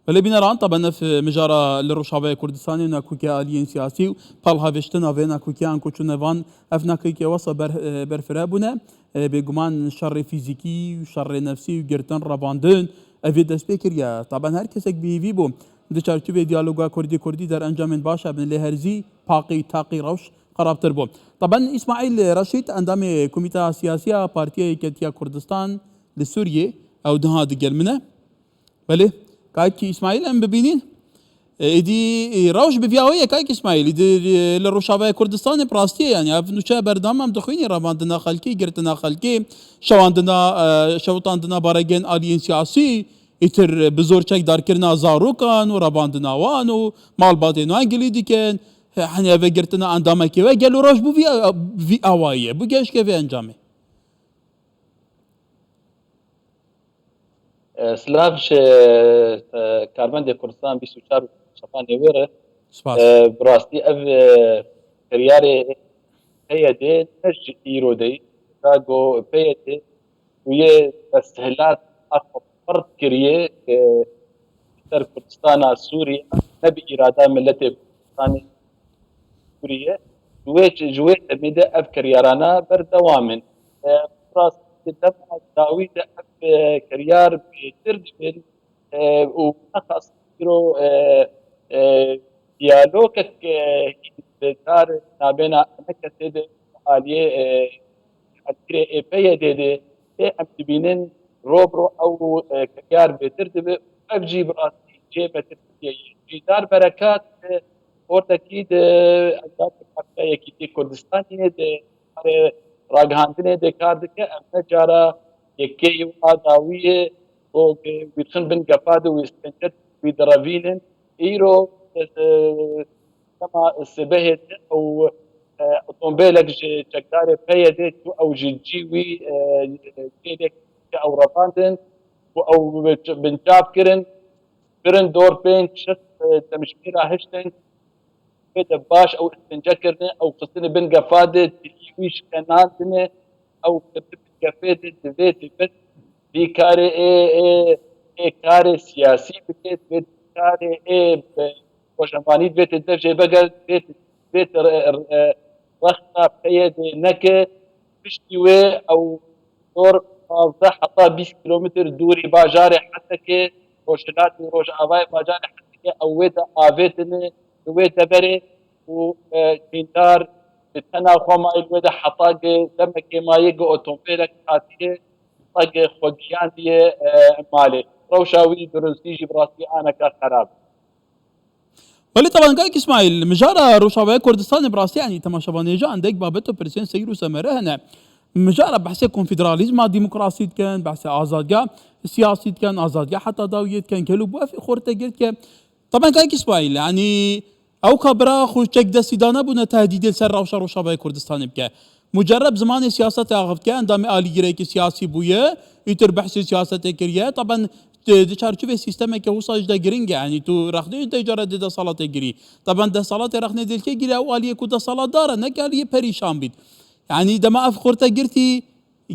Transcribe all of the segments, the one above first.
بله بینران طبعا في مجارة للرشاوة كردستان ناكوكي آليين سياسي طالها فيشتنا في ناكوكي أنكو نوان أفناكيكي وصا برفرابنا بيقمان شر فيزيكي وشر نفسي وقرتن رباندن أفيد سبيكريا طبعا هر كسك بيبو دچارچوبه دیالوگا کردی در انجام باشا بن لهرزي باقي تاقي روش قراب تربو طبعا اسماعيل رشيد اندام كوميتا سياسية بارتيا كتيا كردستان لسوريا او دها دقل منه بله كايك اسماعيل ام ببينين ايدي روش بفياوية كايك اسماعيل ايدي للروشابة كردستان براستية يعني افنوشا بردام ام دخويني راباندنا خلكي قرتنا خلكي شواندنا بارجين آليين سياسي ایتر بزرچک دار کرنا زاروکان و راباندنا وان و مالباتین وان گلیدی کن hani eve girtine andameki ve gel uğraş bu vi avayı bu geç ve enjamı. سلاف كاربن كردستان 24 شفان نويره براستي اف كرياري هي دي نج ايرودي كاغو بيتي ويه تسهيلات اخر فرد كريه تر كردستان سوريا نبي اراده ملت كردستان سوريا جويت مدى اف كريارانا بردوامن براستي دفع داوي اف كريار بيترد من وخاص يرو ديالوجك دار نابنا نكتد عاليه حتى بيه دي ام تبينن روبرو او كيار بترتب افجي براسي جيبه جدار بركات اورتاكيد انداب حتى كي كردستان راغهاندنه د کاردکه ام جارا یکی اداویه او بيتخن بن قفاد ويستنجد بدرافيلن ايرو كما سبهت او اوتومبيلك جكدار بيدت او جيوي تيدك او رفاندن او بنجاب كرن دور بين شت تمشميرا هشتن بيت باش او استنجكرن او قصن بن قفاد تيويش كنانتن او كفيت بيت بس في كاري كاري سياسي بيت كاري وشمانيت بيت الدرجة بقى بيت رخنا بقيد نكة بشتوي او دور فاضح حتى 20 كيلومتر دوري باجاري حتى كي روشناتي روش افاي باجاري حتى كي او ويتا افيتني ويتا بري وكيندار تنا خوما الويتا حطاق دمك ما يجي اوتومبيلك حاتيه طق خوجيان دي مالي روشاوي درنسيجي براسي انا كخراب ولی طبعا قايك اسماعيل مجارة روشاوية كردستان براسي يعني تماشابانيجا عندك بابتو برسين سيرو سمره هنا مجارة بحثي كونفدراليزم ديمقراطية كان بحثي آزادية سياسية كان آزادية حتى داوية كان كلو بوافي خورتا قلت كان طبعا قايك اسماعيل يعني او كبرا خوش تشك دستيدانا بنا تهديد السر روشاوية كردستان بك مجرب زمان سياسة عقد كان دام آلي جريك سياسي بويا يتر بحث سياسة كريا طبعا دچارچوب سیستم که وصاج دا گرینگ يعني تو رخنه دا جرا دا صلاة گری طبعا دا صلاة رخنه دل که گری او آلیه کو دا صلاة داره نک آلیه پریشان بید يعني دا ما افخورتا گرتی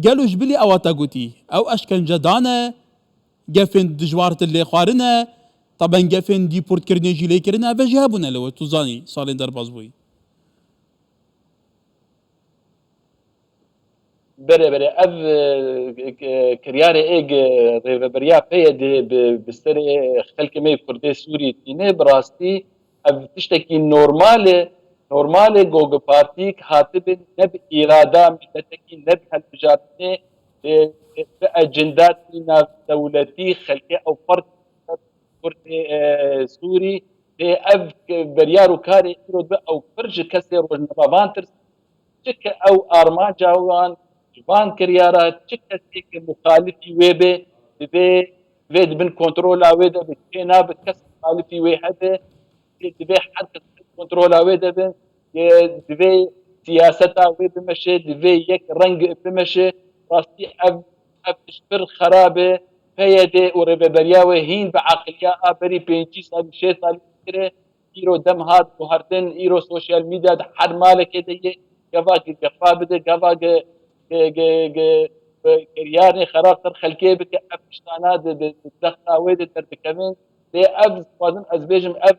قالوا جبلي او تاقوتي او اشكنجه دانه قفن دجوارت اللي خوارنه طبعا قفن ديبورت كرني جيلي كرنا فجابنا لو توزاني صالين درباز بوي بره اف كرياري ايج ريفبريا بيد بستري خلك مي كردي سوري تيني براستي اف تشتكي نورمال جوج بارتيك هاتب نب اراده ملتكي نب هالبجاتني باجندات دولتي خلكي او فرد كردي سوري اف بريارو كاري او فرج كسر وجنبان ترس او ارما جاوان جوان كريارات تشكك مخالفي ويبه بي بن كنترولا ويدا بكينا بتكسر مخالفي ويحده بي حركه كنترولا ويدا بي سياستا ويدا مشي بي يك رنج بمشي راستي اب تشبر خرابه فيدي ورببرياوي هين بعقليه بري بينتي سال شي سال كره ايرو دم هاد وهرتن ايرو سوشيال ميديا حد مالك يدي قفاك بده قفاك كرياري خراب تر خلكي بك افشتانات بالدخاوي تر بكمن لێ ئەف خوازم ئەس بێژم ئەف